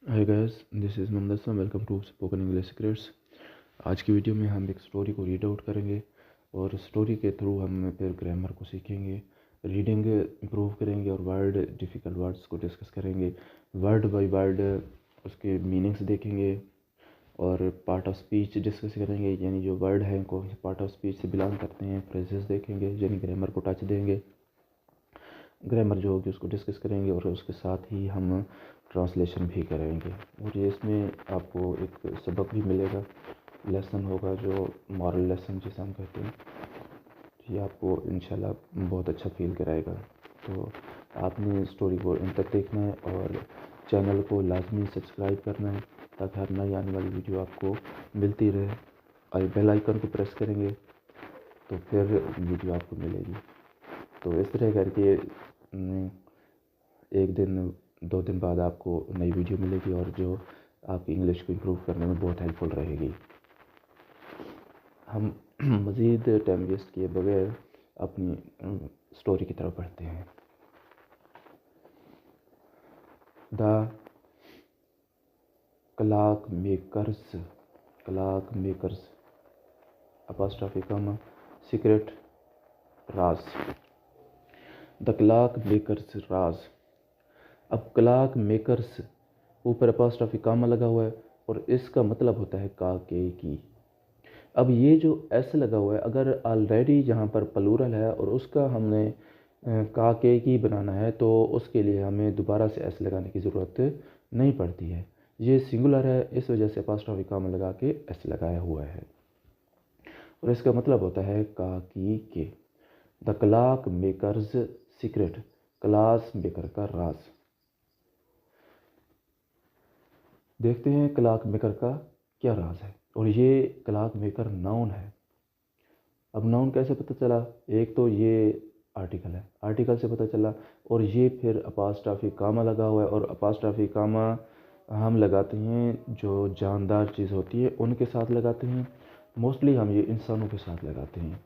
Hi guys, this is Mohammad Aslam. Welcome to spoken English secrets. आज की video में हम एक स्टोरी को रीड आउट करेंगे और स्टोरी के थ्रू हम फिर ग्रामर को सीखेंगे, रीडिंग इम्प्रूव करेंगे और वर्ड डिफ़िकल्ट वर्ड्स को डिस्कस करेंगे। वर्ड बाय वर्ड उसके मीनिंग्स देखेंगे और पार्ट ऑफ स्पीच डिस्कस करेंगे, यानी जो वर्ड हैं कौन से पार्ट ऑफ स्पीच से बिलोंग करते हैं। फ्रेजेस देखेंगे, यानी ग्रामर को टच देंगे। ग्रामर जो होगी उसको डिस्कस करेंगे और उसके साथ ही हम ट्रांसलेशन भी करेंगे। और ये इसमें आपको एक सबक भी मिलेगा, लेसन होगा जो मॉरल लेसन जिसे हम कहते हैं। ये आपको इंशाल्लाह बहुत अच्छा फील कराएगा। तो आपने स्टोरी को इन तक देखना है और चैनल को लाजमी सब्सक्राइब करना है ताकि हर नई आने वाली वीडियो आपको मिलती रहे। और बेल आइकन को प्रेस करेंगे तो फिर वीडियो आपको मिलेगी। तो इस तरह करके एक दिन 2 दिन बाद आपको नई वीडियो मिलेगी और जो आपकी इंग्लिश को इम्प्रूव करने में बहुत हेल्पफुल रहेगी। हम मज़ीद टाइम वेस्ट किए बगैर अपनी स्टोरी की तरफ बढ़ते हैं। The clock makers apostrophe comma secret राज। द क्लॉक मेकर्स राज। अब क्लॉक मेकर्स ऊपर अपॉस्ट्रोफी कॉमा लगा हुआ है और इसका मतलब होता है काके की। अब ये जो एस लगा हुआ है, अगर ऑलरेडी जहाँ पर प्लूरल है और उसका हमने काके की बनाना है तो उसके लिए हमें दोबारा से एस लगाने की ज़रूरत नहीं पड़ती है। ये सिंगुलर है, इस वजह से अपॉस्ट्रोफी कॉमा लगा के एस लगाया हुआ है और इसका मतलब होता है काकी के। The clock makers secret, class maker का राज। देखते हैं क्लॉक मेकर का क्या राज है। और ये क्लॉक मेकर नाउन है। अब नाउन कैसे पता चला? एक तो ये आर्टिकल है, आर्टिकल से पता चला। और ये फिर अपॉस्ट्रोफी कॉमा लगा हुआ है और अपॉस्ट्रोफी कॉमा हम लगाते हैं जो जानदार चीज़ होती है उनके साथ लगाते हैं। मोस्टली हम ये इंसानों के साथ लगाते हैं,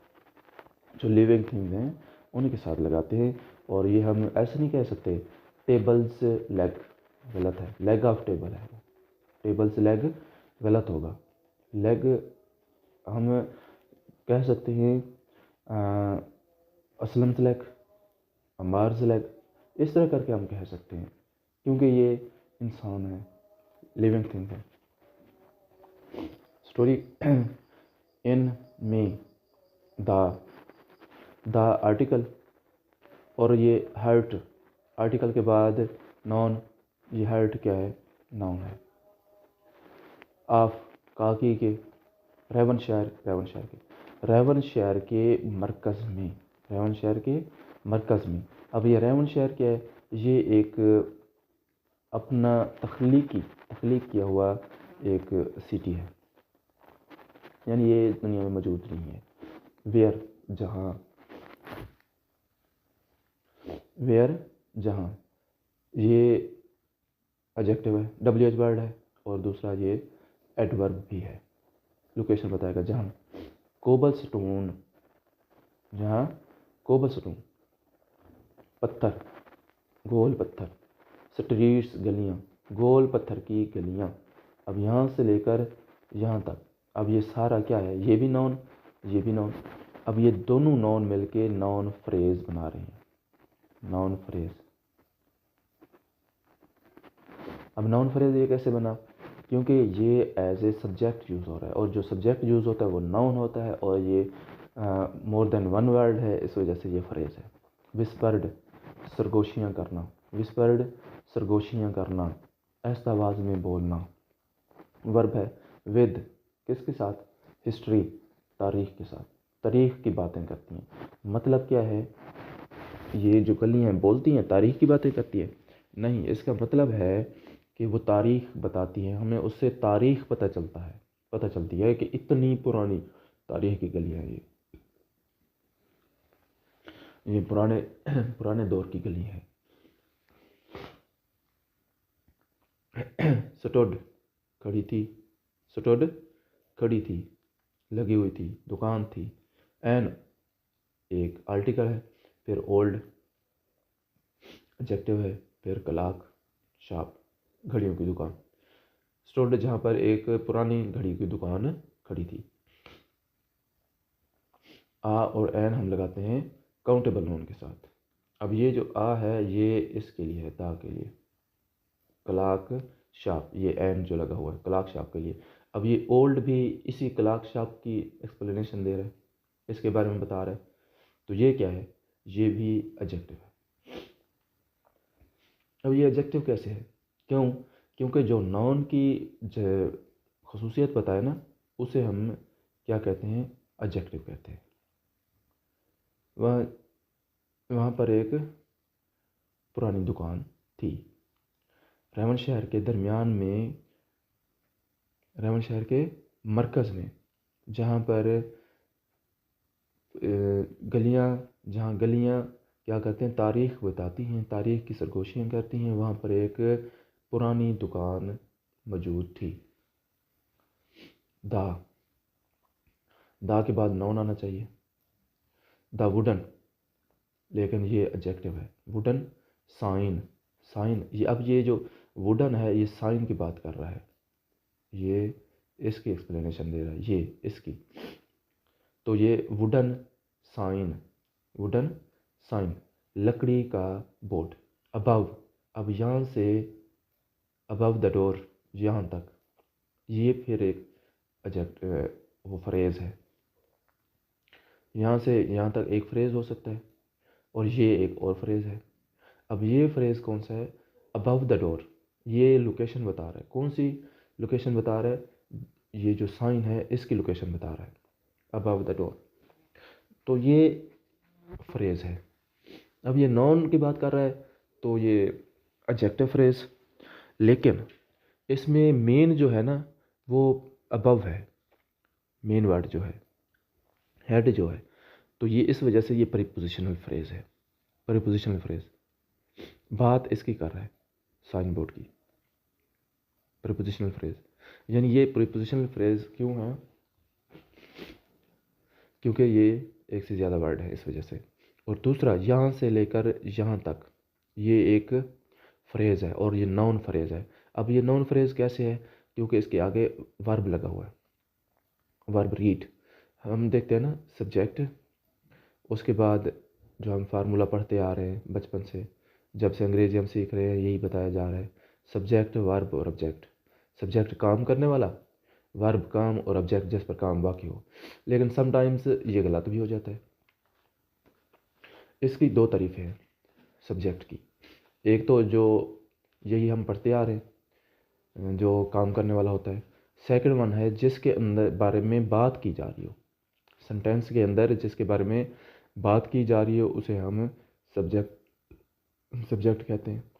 जो लिविंग थिंग्स हैं उनके साथ लगाते हैं। और ये हम ऐसे नहीं कह सकते टेबल्स लेग, गलत है। लेग ऑफ टेबल है, टेबल्स लेग गलत होगा। लेग हम कह सकते हैं असलम्स लेग, अम्मार्स लेग, इस तरह करके हम कह सकते हैं क्योंकि ये इंसान है, लिविंग थिंग है। स्टोरी इन में द आर्टिकल और ये हर्ट आर्टिकल के बाद नॉन। ये हर्ट क्या है? नाउन है। ऑफ काकी के, रेवनशायर के मरकज़ में, रेवनशायर के मरकज़ में। अब ये रेवनशायर क्या है? ये एक अपना तख्लीक किया हुआ एक सिटी है, यानी ये दुनिया में मौजूद नहीं है। वेयर जहाँ ये एडजेक्टिव है, WH वर्ड है और दूसरा ये एडवर्ब भी है। लोकेशन बताएगा जहाँ। कोबल स्टोन, जहाँ कोबल स्टोन पत्थर, गोल पत्थर। स्ट्रीट्स गलियाँ, गोल पत्थर की गलियाँ। अब यहाँ से लेकर यहाँ तक, अब ये सारा क्या है? ये भी नॉन, ये भी नॉन। अब ये दोनों नॉन मिलके नॉन फ्रेज बना रहे हैं, नॉन फ्रेज। अब नॉन फ्रेज ये कैसे बना? क्योंकि ये एज ए सब्जेक्ट यूज़ हो रहा है और जो सब्जेक्ट यूज़ होता है वो नाउन होता है और ये मोर देन वन वर्ड है, इस वजह से ये फ्रेज है। विस्पर्ड सरगोशियाँ करना, विस्पर्ड सरगोशियाँ करना, ऐसा आवाज़ में बोलना। वर्ब है विद, किसके साथ? हिस्ट्री, तारीख के साथ, तारीख की बातें करती हैं। मतलब क्या है? ये जो गलियाँ बोलती हैं तारीख की बातें करती है? नहीं, इसका मतलब है कि वो तारीख बताती है, हमें उससे तारीख पता चलती है कि इतनी पुरानी तारीख की गलियाँ ये पुराने पुराने दौर की गली है। स्टूड खड़ी थी, स्टूड खड़ी थी, लगी हुई थी, दुकान थी। एन एक आर्टिकल है, फिर ओल्ड एडजेक्टिव है, फिर क्लॉक शॉप, घड़ियों की दुकान। स्टोर्ड जहाँ पर एक पुरानी घड़ी की दुकान खड़ी थी। आ और एन हम लगाते हैं काउंटेबल नोन के साथ। अब ये जो आ है ये इसके लिए है, दा के लिए, क्लाक शाप, ये एन जो लगा हुआ है क्लाक शाप के लिए। अब ये ओल्ड भी इसी क्लाक शाप की एक्सप्लेनेशन दे रहा है, इसके बारे में बता रहा है। तो ये क्या है, ये भी एडजेक्टिव है। अब ये एडजेक्टिव कैसे है, क्यों, क्योंकि जो नाउन की खसूसियत बताए ना, उसे हम क्या कहते हैं, एडजेक्टिव कहते हैं। वहाँ वहाँ पर एक पुरानी दुकान थी रेवन शहर के दरमियान में, रेवन शहर के मरकज़ में, जहाँ पर जहाँ गलियाँ क्या करते हैं, तारीख़ बताती हैं, तारीख़ की सरगोशियाँ करती हैं। वहाँ पर एक पुरानी दुकान मौजूद थी। दा, दा के बाद नाउन आना चाहिए, द वुडन, लेकिन ये एडजेक्टिव है। वुडन साइन, साइन ये, अब ये जो वुडन है ये साइन की बात कर रहा है, ये इसकी एक्सप्लेनेशन दे रहा है, ये इसकी। तो ये वुडन साइन, वुडन साइन, लकड़ी का बोर्ड। अबव, अब यहाँ से अबव द डोर, यहाँ तक, ये फिर एक वो फ्रेज़ है। यहाँ से यहाँ तक एक फ्रेज़ हो सकता है, और ये एक और फ्रेज़ है। अब ये फ्रेज़ कौन सा है, अबव द डोर, ये लोकेशन बता रहा है। कौन सी लोकेशन बता रहा है, ये जो साइन है इसकी लोकेशन बता रहा है, अबव द डोर। तो ये फ्रेज़ है। अब ये नाउन की बात कर रहा है, तो ये एडजेक्टिव फ्रेज़, लेकिन इसमें मेन जो है ना वो अबव है, मेन वर्ड जो है, हेड जो है। तो ये इस वजह से ये प्रीपोजिशनल फ्रेज़ है, प्रीपोजिशनल फ्रेज़। बात इसकी कर रहा है, साइन बोर्ड की, प्रीपोजिशनल फ्रेज़। यानी ये प्रीपोजिशनल फ्रेज़ क्यों है, क्योंकि ये एक से ज़्यादा वर्ड है इस वजह से। और दूसरा, यहाँ से लेकर यहाँ तक, ये एक फ्रेज़ है और ये नाउन फ्रेज़ है। अब ये नाउन फ्रेज़ कैसे है, क्योंकि इसके आगे वर्ब लगा हुआ है, वर्ब रीड। हम देखते हैं ना सब्जेक्ट, उसके बाद जो हम फार्मूला पढ़ते आ रहे हैं बचपन से, जब से अंग्रेजी हम सीख रहे हैं यही बताया जा रहा है, सब्जेक्ट वर्ब और ऑब्जेक्ट। सब्जेक्ट काम करने वाला, वर्ब काम, और ऑब्जेक्ट जिस पर काम वाक़ई हो। लेकिन समटाइम्स ये गलत भी हो जाता है। इसकी दो तरीफ़ें हैं सब्जेक्ट की। एक तो जो यही हम पढ़ते आ रहे हैं जो काम करने वाला होता है। सेकंड वन है जिसके अंदर बारे में बात की जा रही हो, सेंटेंस के अंदर जिसके बारे में बात की जा रही हो उसे हम सब्जेक्ट कहते हैं।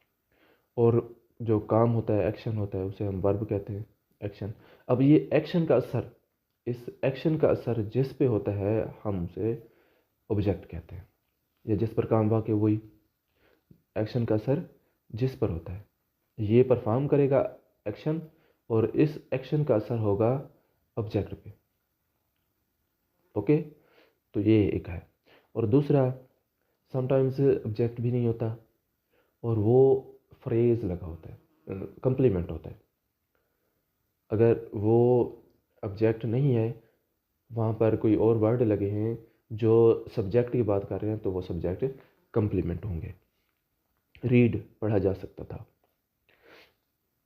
और जो काम होता है, एक्शन होता है, उसे हम वर्ब कहते हैं, एक्शन। अब ये एक्शन का असर, इस एक्शन का असर जिस पे होता है हम उसे ऑब्जेक्ट कहते हैं, या जिस पर काम वाक़ई वही। एक्शन का असर जिस पर होता है, ये परफॉर्म करेगा एक्शन, और इस एक्शन का असर होगा ऑब्जेक्ट पे। ओके, तो ये एक है। और दूसरा, समटाइम्स ऑब्जेक्ट भी नहीं होता और वो फ्रेज़ लगा होता है, कंप्लीमेंट होता है। अगर वो ऑब्जेक्ट नहीं है, वहाँ पर कोई और वर्ड लगे हैं जो सब्जेक्ट की बात कर रहे हैं, तो वो सब्जेक्ट कंप्लीमेंट होंगे। रीड पढ़ा जा सकता था।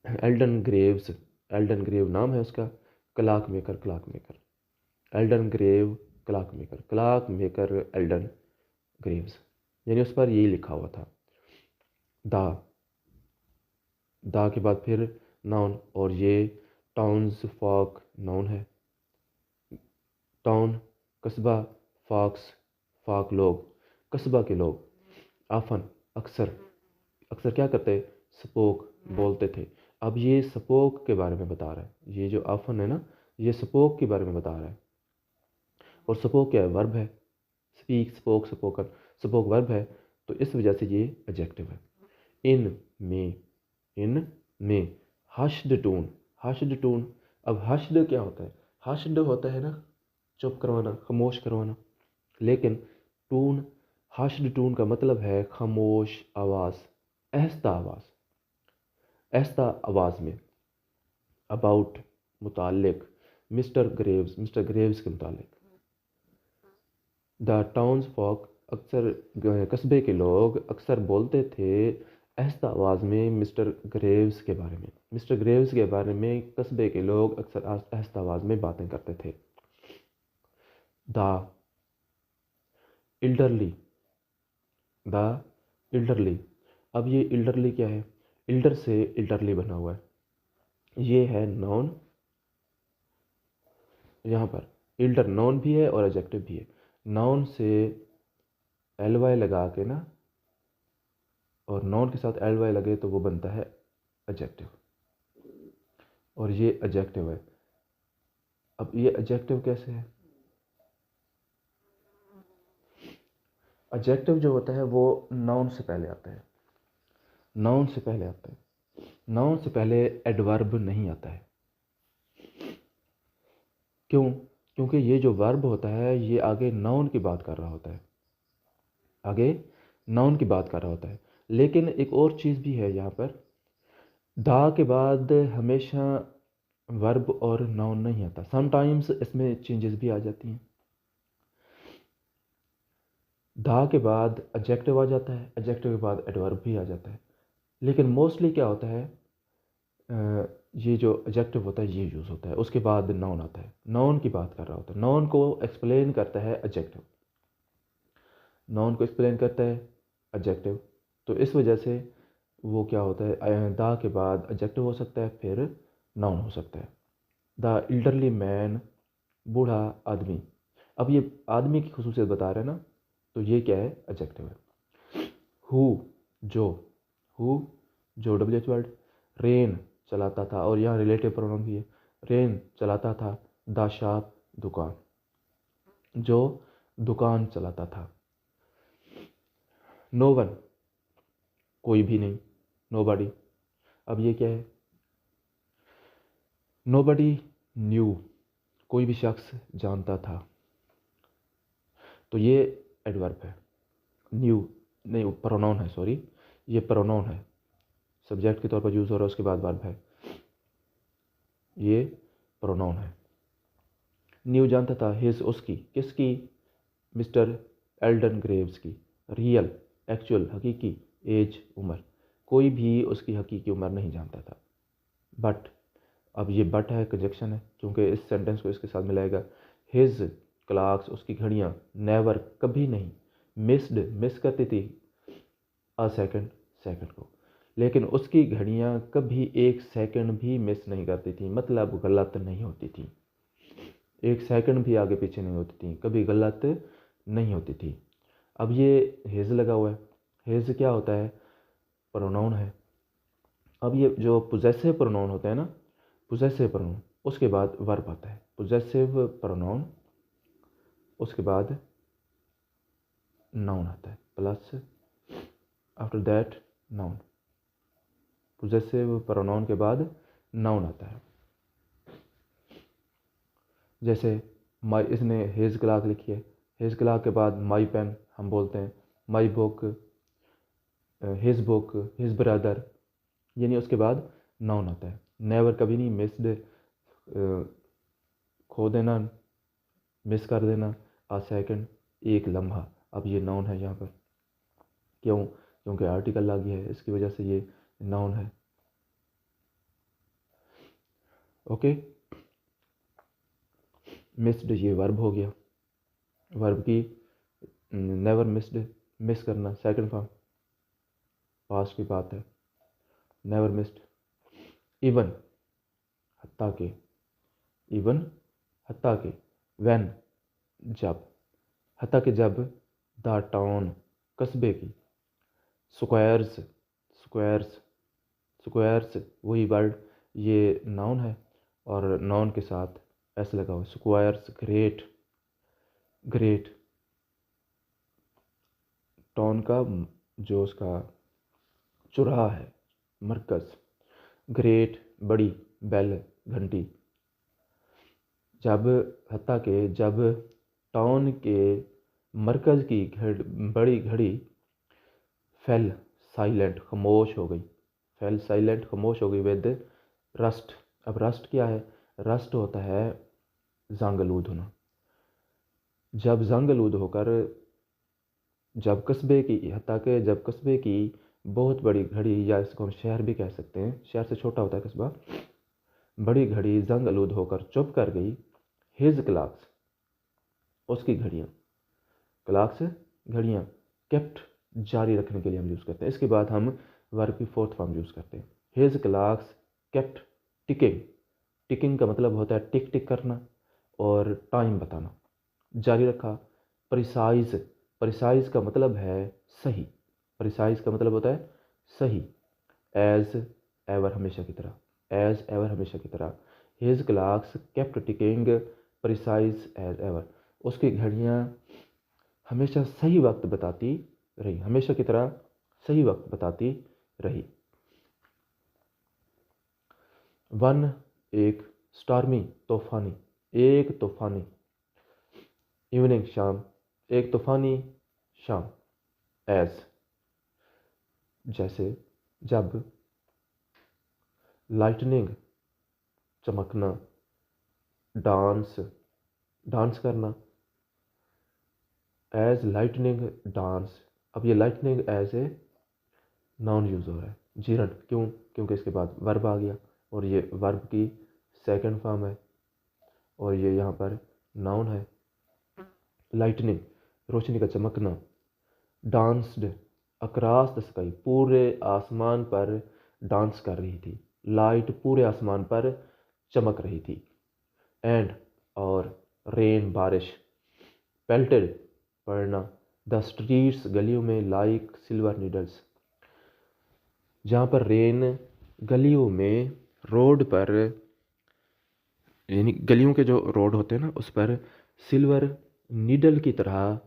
एल्डन ग्रेव्स, एल्डन ग्रेव नाम है उसका, clock maker, clock maker, Eldon grave clock maker, clock maker Eldon Graves, यानी उस पर यही लिखा हुआ था। दा, दा के बाद फिर नाउन, और ये टाउन्स फॉक नाउन है। टाउन कस्बा, फॉक्स फॉक लोग, कस्बा के लोग। आफन अक्सर, अक्सर क्या करते, स्पोक बोलते थे। अब ये स्पोक के बारे में बता रहा है, ये जो आफन है ना ये स्पोक के बारे में बता रहा है। और स्पोक क्या है, वर्ब है, speak spoke spoken, spoke verb है, तो इस वजह से ये एडजेक्टिव है। इन में, इन में हश्ड टून, हश्ड टून। अब हश्ड क्या होता है, हश्ड होता है ना चुप करवाना, खामोश करवाना, लेकिन टून, हश्ड टून का मतलब है खामोश आवाज़, आहिस्ता आवाज़, आहिस्ता आवाज़ में। अबाउट मुतालिक, मिस्टर ग्रेव्स के मुतालिक। द टाउन्स फॉक अक्सर कस्बे के लोग अक्सर बोलते थे आहिस्ता आवाज़ में मिस्टर ग्रेव्स के बारे में। मिस्टर ग्रेव्स के बारे में कस्बे के लोग अक्सर आहिस्ता आवाज़ में बातें करते थे। द इल्डरली, द इल्डरली, अब ये इल्डरली क्या है? इल्डर से इल्डरली बना हुआ है। ये है नाउन, यहाँ पर इल्डर नाउन भी है और एडजेक्टिव भी है। नाउन से एल वाई लगा के ना, और नाउन के साथ एल वाई लगे तो वो बनता है एडजेक्टिव, और ये एडजेक्टिव है। अब ये एडजेक्टिव कैसे है? एडजेक्टिव जो होता है वो नाउन से पहले आता है, नाउन से पहले आता है। नाउन से पहले एडवर्ब नहीं आता है। क्यों? क्योंकि ये जो वर्ब होता है ये आगे नाउन की बात कर रहा होता है, आगे नाउन की बात कर रहा होता है। लेकिन एक और चीज़ भी है यहाँ पर, दा के बाद हमेशा वर्ब और नाउन नहीं आता, समटाइम्स इसमें चेंजेस भी आ जाती हैं। दा के बाद एडजेक्टिव आ जाता है, एडजेक्टिव के बाद एडवर्ब भी आ जाता है। लेकिन मोस्टली क्या होता है, ये जो एडजेक्टिव होता है ये यूज़ होता है, उसके बाद नाउन आता है, नाउन की बात कर रहा होता है। नाउन को एक्सप्लेन करता है एडजेक्टिव, नाउन को एक्सप्लेन करता है एडजेक्टिव। तो इस वजह से वो क्या होता है, दा के बाद एडजेक्टिव हो सकता है, फिर नाउन हो सकता है। द इल्डरली मैन, बूढ़ा आदमी। अब ये आदमी की खुसूसियत बता रहे हैं ना, तो ये क्या है? एडजेक्टिव है। हु, जो, हु जो WH वर्ड। रेन चलाता था, और यहाँ रिलेटिव प्रोनाउन भी है, रेन चलाता था। द शॉप दुकान, जो दुकान चलाता था। नो वन, कोई भी नहीं, नोबडी। अब ये क्या है? नोबडी न्यू, कोई भी शख्स जानता था, तो ये एडवर्ब है। न्यू नहीं, प्रोनाउन है, सॉरी, ये प्रोनाउन है, सब्जेक्ट के तौर पर यूज़ हो रहा है, उसके बाद वर्ब है, ये प्रोनाउन है। न्यू जानता था, हिज उसकी, किसकी? मिस्टर एल्डन ग्रेव्स की। रियल एक्चुअल हकीकी, एज उम्र, कोई भी उसकी हकीकी उम्र नहीं जानता था। बट, अब ये बट है, कंजक्शन है, क्योंकि इस सेंटेंस को इसके साथ मिलाएगा। हिज क्लॉक्स, उसकी घड़ियाँ। नेवर कभी नहीं। मिस्ड मिस करती थी अ सेकंड, सेकंड को, लेकिन उसकी घड़ियाँ कभी एक सेकंड भी मिस नहीं करती थी, मतलब गलत नहीं होती थी, एक सेकंड भी आगे पीछे नहीं होती थी, कभी गलत नहीं होती थी। अब ये हेज लगा हुआ है, हेज क्या होता है? प्रोनाउन है। अब ये जो पोजेसिव प्रोनाउन होते हैं ना, पोजेसिव प्रोनाउन, उसके बाद वर्ब आता है। पोजेसिव प्रोनाउन, उसके बाद नाउन आता है, plus after that noun. Possessive pronoun के बाद नाउन आता है। जैसे माई, इसने हेज क्लाक लिखी है, हेज क्लाक के बाद माई पेन हम बोलते हैं, my book, his book, his brother, यानी उसके बाद नाउन आता है। नेवर कभी नहीं, मिस्ड खो देना, मिस कर देना, आ सेकंड एक लम्हा। अब ये नाउन है यहाँ पर, क्यों? क्योंकि आर्टिकल लग गया है, इसकी वजह से ये नाउन है। ओके, मिस्ड ये वर्ब हो गया, वर्ब की नेवर मिस्ड, मिस करना, सेकंड फॉर्म, पास्ट की बात है, नेवर मिस्ड। इवन हत्ता के, इवन हत्ता के। व्हेन जब, हत्ता के जब। द टाउन कस्बे की। स्क्वायर्स, स्क्वायर्स, स्क्वायर्स वही वर्ड, ये नाउन है, और नाउन के साथ एस लगा हुआ। स्क्वायर्स ग्रेट, ग्रेट टाउन का जो उसका चौराहा है, मरकज़। ग्रेट बड़ी, बेल घंटी। जब, हत्ता के जब टाउन के मरकज़ की बड़ी घड़ी फेल साइलेंट, खामोश हो गई, फेल साइलेंट खामोश हो गई, विद रस्ट अब रस्ट क्या है? रस्ट होता है जंग आलूद होना। जब जंग आलूद होकर जब कस्बे की हत्ता के जब कस्बे की बहुत बड़ी घड़ी, या इसको हम शहर भी कह सकते हैं, शहर से छोटा होता है कस्बा, बड़ी घड़ी जंग आलूद होकर चुप कर गई, हिज क्लाक्स, उसकी घड़ियाँ, क्लाक्स घड़ियाँ, केप्ट जारी रखने के लिए हम यूज़ करते हैं। इसके बाद हम वर्ब की फोर्थ फॉर्म यूज़ करते हैं। His clocks kept ticking. Ticking का मतलब होता है टिक टिक करना और टाइम बताना। जारी रखा। प्रिसाइज, प्रिसाइज का मतलब है सही, प्रिसाइज का मतलब होता है सही। एज एवर, हमेशा की तरह, एज एवर, हमेशा की तरह। His clocks kept ticking precise as ever, उसकी घड़ियाँ हमेशा सही वक्त बताती रही, हमेशा की तरह सही वक्त बताती रही। वन, एक, स्टार्मी, तूफानी, एक तूफानी, इवनिंग, शाम, एक तूफानी शाम। एज, जैसे, जब। लाइटनिंग, चमकना। डांस, डांस करना। As lightning dance. अब ये lightning as a noun use हो रहा है, जीरन, क्यों? क्योंकि इसके बाद वर्ब आ गया और ये वर्ब की सेकंड फॉर्म है और ये यहाँ पर नाउन है। लाइटनिंग, रोशनी का चमकना। डांस्ड अक्रॉस द स्काई, पूरे आसमान पर डांस कर रही थी, लाइट पूरे आसमान पर चमक रही थी। एंड, और। रेन, बारिश। पेल्टेड, पड़ना। द स्ट्रीट्स, गलियों में, लाइक सिल्वर नीडल्स, जहाँ पर रेन गलियों में, रोड पर, यानी गलियों के जो रोड होते हैं ना उस पर सिल्वर नीडल की तरह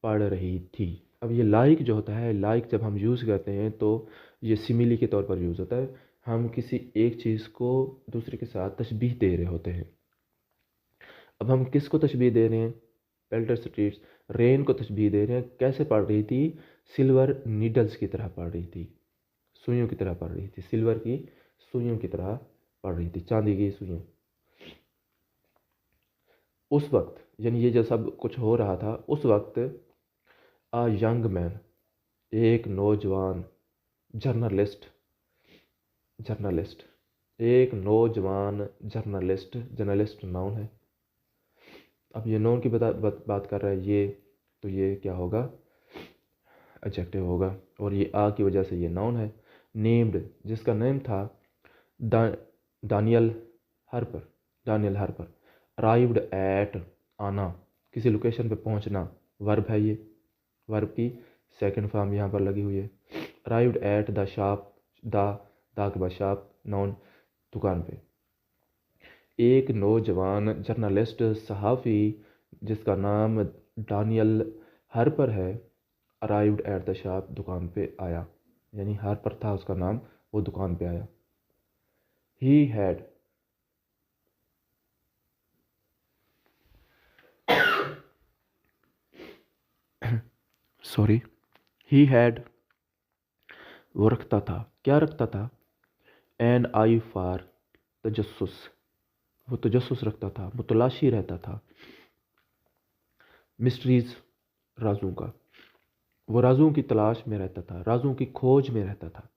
पड़ रही थी। अब ये लाइक जो होता है, लाइक जब हम यूज़ करते हैं तो ये सिमिली के तौर पर यूज़ होता है। हम किसी एक चीज़ को दूसरे के साथ तशबीह दे रहे होते हैं। अब हम किसको तशबीह दे रहे हैं? पेल्टर स्ट्रीट्स, रेन को तशबीह दे रहे हैं। कैसे पड़ रही थी? सिल्वर नीडल्स की तरह पड़ रही थी, सुइयों की तरह पड़ रही थी, सिल्वर की सुइयों की तरह पड़ रही थी, चांदी की सुइयों। उस वक्त, यानी ये जो सब कुछ हो रहा था उस वक्त, अ यंग मैन, एक नौजवान, जर्नलिस्ट, जर्नलिस्ट, एक नौजवान जर्नलिस्ट, जर्नलिस्ट नाउन है। अब ये नाउन की बात कर रहा है ये, तो ये क्या होगा? एडजेक्टिव होगा और ये आ की वजह से ये नाउन है। नेम्ड, जिसका नेम था डा, Daniel Harper, Daniel Harper. Arrived at, आना, किसी लोकेशन पे पहुंचना, वर्ब है ये, वर्ब की सेकंड फॉर्म यहाँ पर लगी हुई है। Arrived at the shop, the के बाद शॉप, नाउन, दुकान पे। एक नौजवान जर्नलिस्ट, सहाफ़ी, जिसका नाम डानियल हार्पर है, अराइव्ड एट द शॉप, दुकान पे आया, यानी हार्पर था उसका नाम, वो दुकान पे आया। He had, sorry, he had, वो रखता था, क्या रखता था? एन आई फॉर तजस्सुस, वो तजस्सुस रखता था, वो तलाशी रहता था। मिस्ट्रीज, राजों का, वो राजों की तलाश में रहता था, राजों की खोज में रहता था,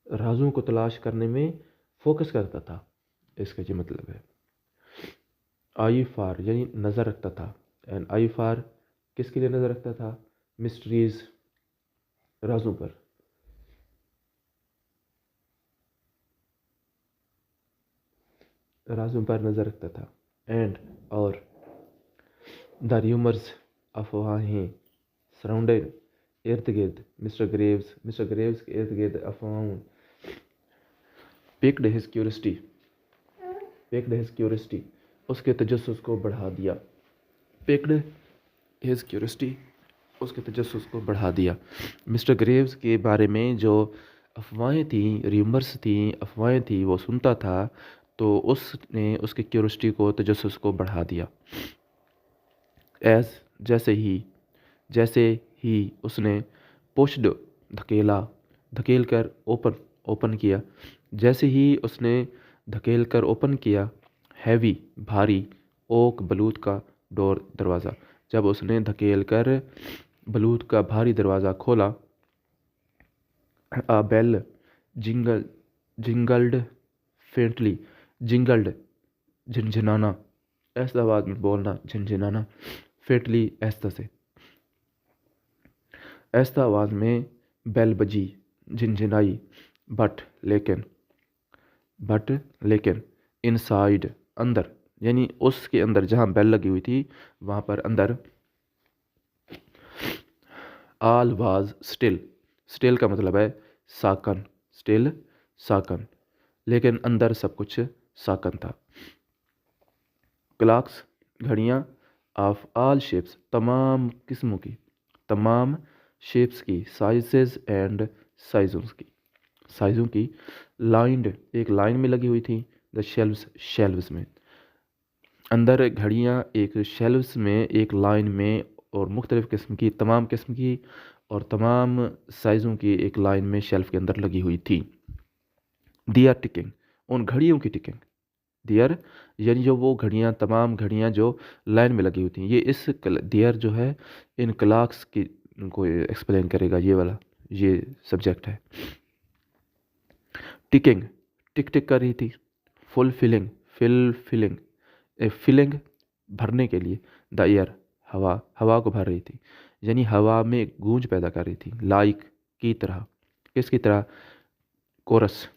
राजों को तलाश करने में फोकस करता था, इसका ये मतलब है। आई फॉर, यानी नज़र रखता था। एंड आई फॉर, किसके लिए नज़र रखता था? मिस्ट्रीज, राजों पर। राजों पर नज़र रखता था। एंड, और। द र्यूमर्स, अफवाहें, सराउंडेड, इर्द गिर्द, मिस्टर ग्रेव्स, मिस्टर ग्रेव्स के इर्द गिर्द अफवाहों। Picked his curiosity, picked his curiosity, उसके तजस्सुस को बढ़ा दिया। पिक्ड हिज क्यूरियोसिटी, उसके तजस्सुस को बढ़ा दिया। मिस्टर ग्रेव्स के बारे में जो अफवाहें थी, र्यूमर्स थी, अफवाहें थी, वो सुनता था तो उसने उसकी क्यूरियोसिटी को, तजस्सुस को बढ़ा दिया। एज, जैसे ही उसने, पुश्ड, धकेला, धकेल कर, ओपन, ओपन किया, जैसे ही उसने धकेल कर ओपन किया हैवी भारी ओक बलूत का डोर दरवाज़ा। जब उसने धकेल कर बलूत का भारी दरवाज़ा खोला, अ बेल जिंगल जिंगल्ड फेंटली, जिंगल्ड झिनझिनाना, ऐसा आवाज़ में बोलना, झिनझिनाना, फेंटली ऐसा से, ऐसा आवाज़ में बेल बजी, झिनझिनाई, बट लेकिन इनसाइड अंदर, यानी उसके अंदर जहाँ बेल लगी हुई थी वहाँ पर अंदर ऑल वाज स्टिल, स्टिल का मतलब है साकन, स्टिल साकन, लेकिन अंदर सब कुछ साकन था। क्लॉक्स घड़ियाँ ऑफ ऑल शेप्स तमाम किस्मों की, तमाम शेप्स की, साइजेस एंड साइज़ों की, लाइंड एक लाइन में लगी हुई थी, द शेल्व्स में, अंदर घड़ियाँ एक शेल्व्स में एक लाइन में और मुख्तलिफ़ किस्म की, तमाम किस्म की और तमाम साइज़ों की एक लाइन में शेल्फ के अंदर लगी हुई थी। दियर टिकिंग, उन घड़ियों की टिकिंग, दियर यानी जो वो घड़ियाँ, तमाम घड़ियाँ जो लाइन में लगी हुई थी। ये इस दियर जो है इन क्लॉक्स की को एक्सप्लेन करेगा, ये वाला ये सब्जेक्ट है। टिकिंग टिक टिक कर रही थी। फुलफिलिंग फिलिंग फिलिंग भरने के लिए, द एयर हवा, हवा को भर रही थी, यानी हवा में गूंज पैदा कर रही थी। लाइक की तरह, किसकी तरह? कोरस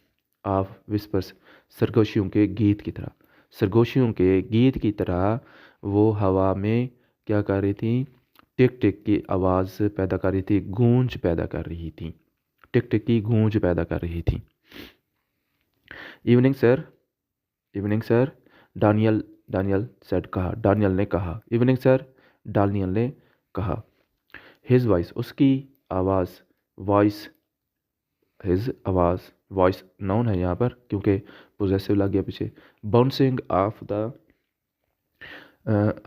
ऑफ विस्पर्स, सरगोशियों के गीत की तरह, सरगोशियों के गीत की तरह वो हवा में क्या कर रही थी? टिक टिक की आवाज़ पैदा कर रही थी, गूंज पैदा कर रही थी, टिक टिक की गूंज पैदा कर रही थी। इवनिंग सर डानियल सेड कहा, डानियल ने कहा, इवनिंग सर डानियल ने कहा। हिज वॉइस उसकी आवाज़, वॉइस हिज आवाज़, वॉइस नाउन है यहाँ पर क्योंकि पोजेसिव लग गया पीछे। Bouncing off the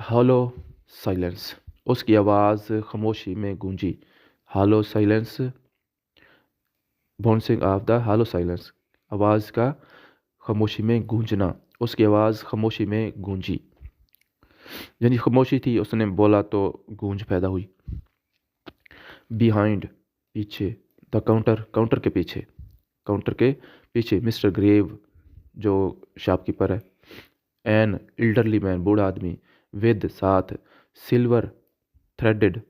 hollow silence, उसकी आवाज़ खामोशी में गूंजी। Hollow silence, bouncing off the hollow silence, आवाज़ का खामोशी में गूंजना, उसकी आवाज़ खामोशी में गूंजी, यानी खामोशी थी, उसने बोला तो गूंज पैदा हुई। बिहाइंड पीछे, द काउंटर के पीछे मिस्टर ग्रेव जो शॉपकीपर है, एन एल्डरली मैन बूढ़ा आदमी, विद साथ, सिल्वर थ्रेडेड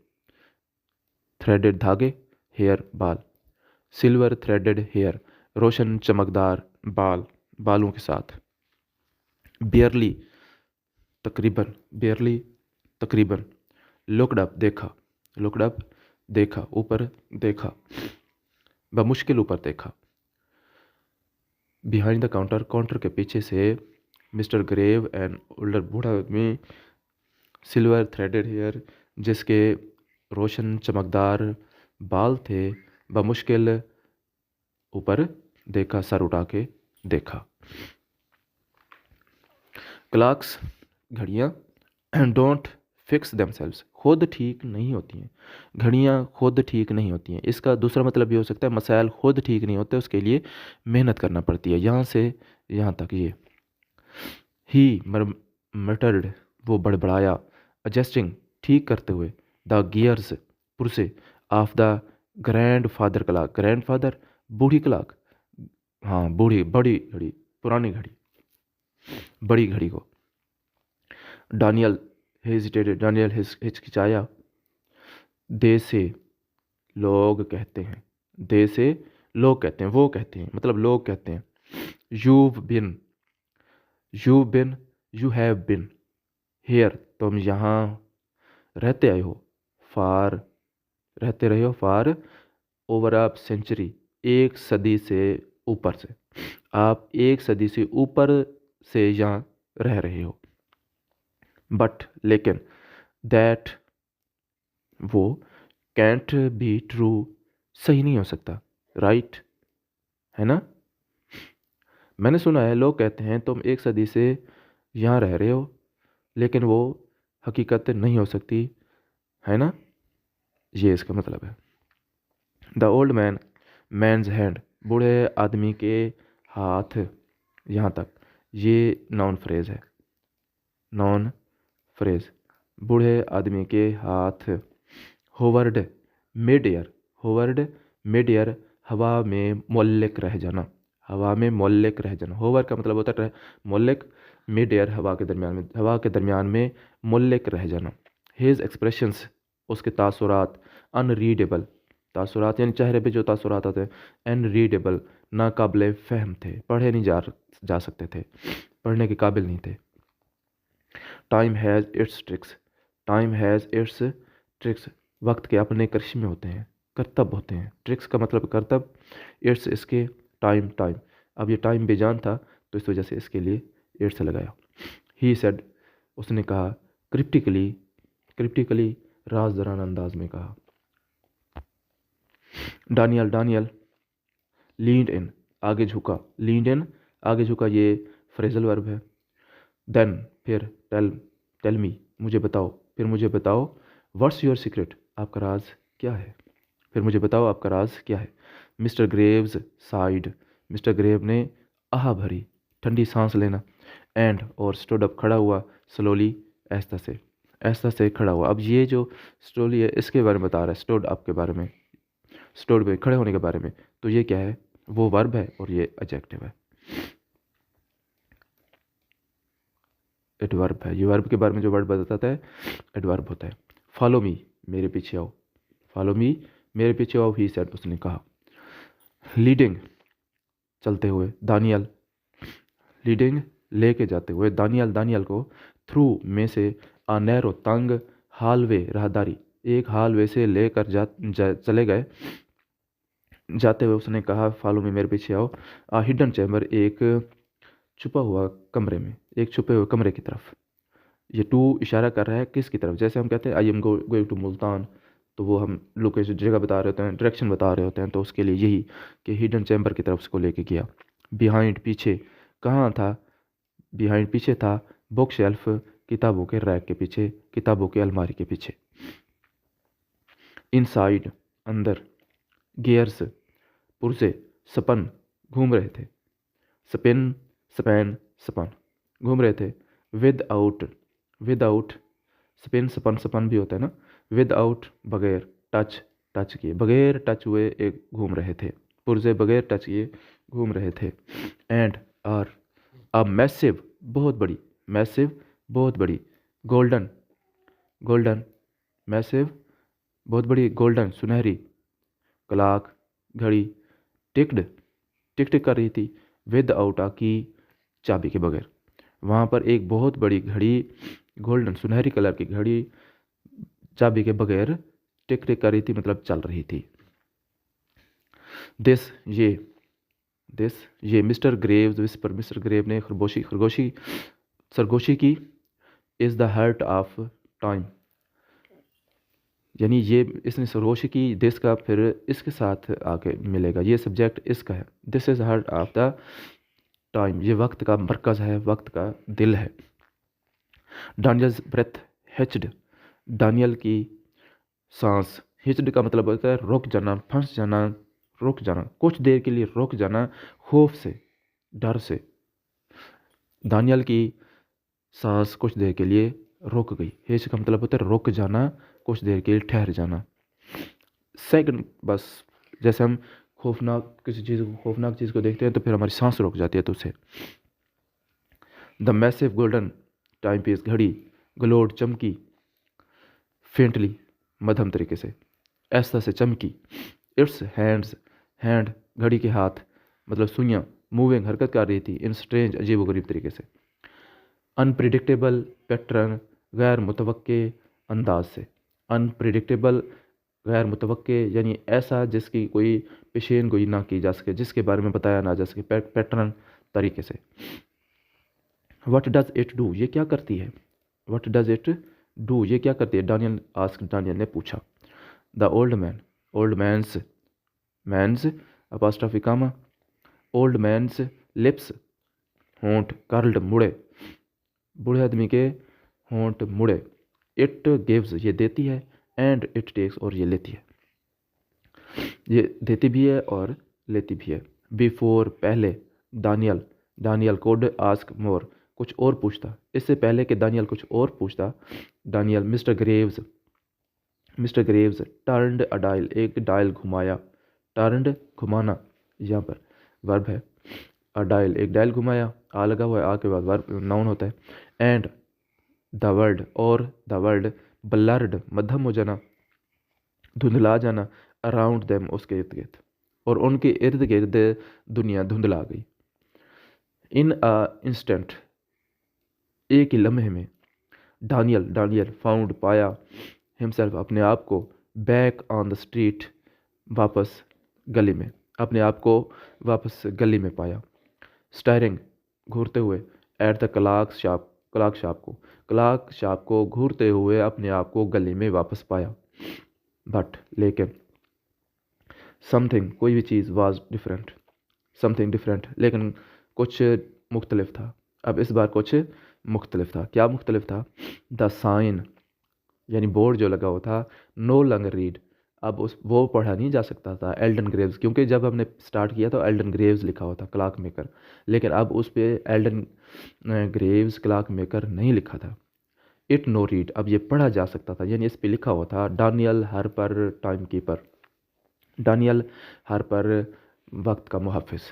धागे, हेयर बाल, सिल्वर थ्रेडेड हेयर रोशन चमकदार बाल, बालों के साथ। बियरली तकरीबन, लुकड अप देखा, ऊपर देखा, बमुश्किल ऊपर देखा। बिहाइंड द काउंटर के पीछे से, मिस्टर ग्रेव एंड ओल्डर बूढ़ा आदमी, सिल्वर थ्रेडेड हेयर जिसके रोशन चमकदार बाल थे, बमुश्किल ऊपर देखा, सर उठा के देखा। क्लॉक्स घड़ियाँ डोंट फिक्स देमसेल्व्स, खुद ठीक नहीं होती हैं, घड़ियाँ खुद ठीक नहीं होती हैं। इसका दूसरा मतलब ये हो सकता है मसाइल खुद ठीक नहीं होते, उसके लिए मेहनत करना पड़ती है। यहाँ से यहाँ तक ये ही मटर्ड, वो बड़बड़ाया, एडजस्टिंग ठीक करते हुए, the gears purse of the grandfather clock, grandfather बूढ़ी क्लॉक, हाँ बूढ़ी बड़ी घड़ी, पुरानी घड़ी, बड़ी घड़ी को। डानियल हिचकिचाया। दे से लोग कहते हैं, वो कहते हैं, मतलब लोग कहते हैं। यू हैव बिन हेयर, तुम यहाँ रहते आए हो, रहते रहे हो, फॉर ओवर अ सेंचुरी, एक सदी से ऊपर से, आप एक सदी से ऊपर से यहाँ रह रहे हो। बट लेकिन, दैट वो, कैंट बी ट्रू सही नहीं हो सकता, राइट है ना। मैंने सुना है लोग कहते हैं तुम एक सदी से यहाँ रह रहे हो, लेकिन वो हकीकत नहीं हो सकती, है ना, ये इसका मतलब है। द ओल्ड मैन्स हैंड, बूढ़े आदमी के हाथ, यहाँ तक ये नाउन फ्रेज है, नाउन फ्रेज। बूढ़े आदमी के हाथ hovered mid air, hovered mid air, हवा में मोल्लिक रह जाना, हवा में मोल्लिक रह जाना। होवर का मतलब होता है मोल्लिक, मिड एयर हवा के दरमियान में, हवा के दरमियान में मोल्लिक रह जाना। हिज एक्सप्रेशंस, उसके तासुरात, अनरीडेबल, तासुरात यानी चेहरे पे जो तासुरात आते हैं, अनरीडेबल, नाकाबिले फ़हम थे, पढ़े नहीं जा सकते थे, पढ़ने के काबिल नहीं थे। Time has its tricks, time has its tricks, वक्त के अपने करिश्मे होते हैं, करतब होते हैं। ट्रिक्स का मतलब करतब, इट्स इसके, टाइम टाइम। अब ये टाइम बेजान था तो इस वजह से इसके लिए इट्स लगाया। ही सेड, उसने कहा, क्रिप्टिकली, क्रिप्टिकली राज दराना अंदाज में कहा। डानियल, डानियल लीन्ड इन, आगे झुका, लीन्ड इन आगे झुका, ये फ्रेजल वर्ब है। देन फिर, टेल, टेल मी मुझे बताओ, फिर मुझे बताओ, व्हाट्स योर सीक्रेट, आपका राज क्या है, फिर मुझे बताओ आपका राज क्या है। Mister Graves sighed, mister Grave ने आह भरी, ठंडी सांस लेना। एंड और स्टूड अप, खड़ा हुआ, स्लोली आहिस्ता से, आहिस्ता से खड़ा हुआ। अब ये जो स्लोली है इसके बारे में बता रहा है, स्टूड अप के बारे में, स्टूड पे खड़े होने के बारे में। तो ये क्या है, वो वर्ब है और ये एडजेक्टिव है, एडवर्ब है। ये वर्ब के बारे में जो वर्ड बताता है एडवर्ब होता है। फॉलो मी, मेरे पीछे आओ, फॉलो मी मेरे पीछे आओ, ही सेड, उसने कहा। लीडिंग, चलते हुए, दानियल, लीडिंग लेके जाते हुए, दानियल, दानियल को थ्रू में से, आ नैरो तंग, हालवे राहदारी, एक हालवे से लेकर चले गए। जाते हुए उसने कहा, फॉलो मी मेरे पीछे आओ। आ हिडन चैम्बर, एक छुपा हुआ कमरे में, एक छुपे हुए कमरे की तरफ। ये टू इशारा कर रहा है किसकी तरफ, जैसे हम कहते हैं I am going to Multan, तो वो हम लोकेशन जगह बता रहे होते हैं, डायरेक्शन बता रहे होते हैं, तो उसके लिए यही कि हिडन चैम्बर की तरफ उसको लेके गया। बिहाइंड, पीछे, कहाँ था, बिहाइंड पीछे था, बुक शेल्फ, किताबों के रैक के पीछे, किताबों के अलमारी के पीछे। इनसाइड, अंदर, गियर्स, पुर्जे, सपन, घूम रहे थे, स्पिन, स्पैन, सपन, घूम रहे थे। Without, without, spin spun, spun भी होता है ना, विद आउट बगैर, टच, टच किए, बगैर टच हुए एक घूम रहे थे, पुर्जे बगैर टच किए घूम रहे थे। एंड आर, अ मैसिव, बहुत बड़ी, मैसिव बहुत बड़ी, गोल्डन, गोल्डन, मैसिव बहुत बड़ी, गोल्डन सुनहरी, क्लॉक घड़ी, टिक्ड, टिक टिक कर रही थी, विद आउट आ की, चाबी के बगैर। वहाँ पर एक बहुत बड़ी घड़ी, गोल्डन सुनहरी कलर की घड़ी, चाबी के बगैर टिक टिक कर रही थी, मतलब चल रही थी। दिस, ये, दिस ये, mister Graves whisper, mister Grave ने खरगोशी, खरगोशी सरगोशी की, is the heart of time, यानी ये इसने सरगोशी की, दिस का फिर इसके साथ आके मिलेगा, ये सब्जेक्ट इसका है। This is heart of the time, ये वक्त का मरकज़ है, वक्त का दिल है। डानियल्स ब्रेथ हिच्ड, डानियल की सांस, हिच्ड का मतलब होता है रुक जाना, फंस जाना, रुक जाना, कुछ देर के लिए रुक जाना, खौफ से, डर से। दानियल की सांस कुछ देर के लिए रुक गई, हिच का मतलब होता है रुक जाना, कुछ देर के लिए ठहर जाना। सेकंड, बस जैसे हम खौफनाक किसी चीज़ को, खौफनाक चीज़ को देखते हैं तो फिर हमारी सांस रुक जाती है, तो उसे। The massive golden timepiece, घड़ी ग्लोड, चमकी, फेंटली, मध्यम तरीके से, ऐसा से चमकी। इट्स हैंड्स, हैंड घड़ी के हाथ, मतलब सुइयाँ, मूविंग हरकत कर रही थी, इन स्ट्रेंज अजीब गरीब तरीके से। अनप्रिडिक्टेबल पैटर्न, गैर मुतवक्के अंदाज से, अनप्रिडिक्टेबल गैर मुतवक्के यानी ऐसा जिसकी कोई पेशेन गोई ना की जा सके, जिसके बारे में बताया ना जा सके, पैटर्न तरीके से। वट डज इट डू, ये क्या करती है, वट डज इट डू, ये क्या करती है, डानियल आस्क, डानियल ने पूछा। The old man, old man's, man's apostrophe comma, old man's lips, होंठ, कर्ल्ड मुड़े, बूढ़े आदमी के होंठ मुड़े। इट गिव्स, ये देती है, एंड इट टेक्स, और ये लेती है, ये देती भी है और लेती भी है। बिफोर, पहले, Daniel, Daniel could ask more, कुछ और पूछता। इससे पहले कि दानियल कुछ और पूछता, दानियल मिस्टर ग्रेव्स टर्नड अ डायल, एक डायल घुमाया। टर्नड घुमाना यहाँ पर वर्ब है। अ डायल एक डायल घुमाया, आ लगा हुआ है, आ के बाद वर्ब नाउन होता है। एंड द वर्ल्ड और द वर्ल्ड ब्लर्ड मध्यम हो जाना, धुंधला जाना, अराउंड देम उसके इर्द गिर्द, और उनके इर्द गिर्द दुनिया धुंधला गई। इन अ इंस्टेंट एक ही लम्हे में, डानियल फाउंड पाया, हिमसेल्फ अपने आप को, बैक ऑन द स्ट्रीट वापस गली में, अपने आप को वापस गली में पाया। स्टायरिंग घूरते हुए, एट द क्लार्क शॉप को घूरते हुए अपने आप को गली में वापस पाया। बट लेकिन समथिंग कोई भी चीज़ वाज डिफरेंट, समथिंग डिफरेंट लेकिन कुछ मुख्तलिफ था। अब इस बार कुछ मुख्तलिफ था। क्या मुख्तलिफ था? द साइन यानी बोर्ड जो लगा हुआ था, नो लॉन्गर रीड, अब उस वो पढ़ा नहीं जा सकता था एल्डन ग्रेव्स, क्योंकि जब हमने स्टार्ट किया तो एल्डन ग्रेव्स लिखा हुआ था क्लार्क मेकर, लेकिन अब उस पर एल्डन ग्रेव्स क्लार्क मेकर नहीं लिखा था। इट नो रीड, अब ये पढ़ा जा सकता था, यानी इस पे लिखा हुआ था Daniel Harper time keeper, Daniel Harper वक्त का मुहफ़िज़।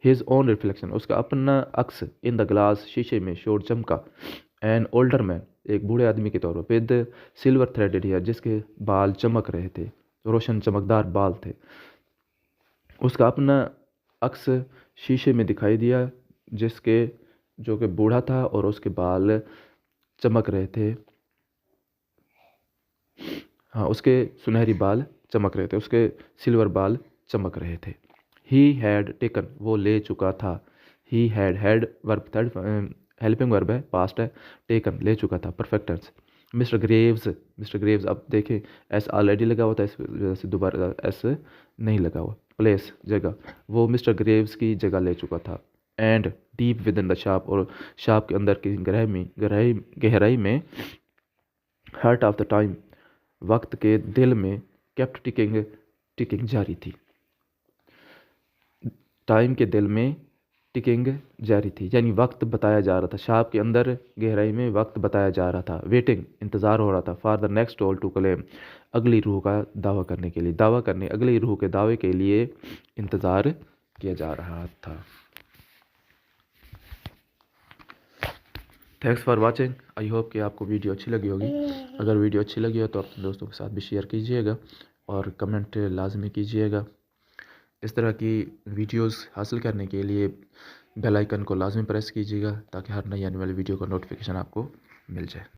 हिज ओन रिफ्लेक्शन, उसका अपना अक्स, इन द ग्लास शीशे में, शोर चमका। एन ओल्डर मैन, एक बूढ़े आदमी के तौर पर, विद सिल्वर थ्रेडेड हेयर, जिसके बाल चमक रहे थे, रोशन चमकदार बाल थे। उसका अपना अक्स शीशे में दिखाई दिया, जिसके जो कि बूढ़ा था और उसके बाल चमक रहे थे। हाँ, उसके सुनहरी बाल चमक रहे थे, उसके सिल्वर बाल चमक रहे थे। ही हैड टेकन, वो ले चुका था। He had verb third helping verb है, पास्ट है, टेकन ले चुका था, परफेक्ट टेंस। मिस्टर ग्रेव्स, अब देखें एस ऑलरेडी लगा हुआ था, इस वजह से दोबारा एस नहीं लगा हुआ। प्लेस जगह, वो मिस्टर ग्रेव्स की जगह ले चुका था। And deep with in the shop, और शॉप के अंदर की गहराई में, हार्ट ऑफ द टाइम, वक्त के दिल में, केप्ट टिकिंग जारी थी, टाइम के दिल में टिकिंग जारी थी, यानी वक्त बताया जा रहा था। शॉप के अंदर गहराई में वक्त बताया जा रहा था। वेटिंग इंतज़ार हो रहा था। For the next soul to claim, अगली रूह का दावा करने के लिए, अगली रूह के दावे के लिए इंतज़ार किया जा रहा था। Thanks for watching. I hope कि आपको वीडियो अच्छी लगी होगी। अगर वीडियो अच्छी लगी हो तो अपने दोस्तों के साथ भी शेयर कीजिएगा और कमेंट लाजमी कीजिएगा। इस तरह की वीडियोस हासिल करने के लिए बेल आइकन को लाजमी प्रेस कीजिएगा, ताकि हर नई आने वाली वीडियो का नोटिफिकेशन आपको मिल जाए।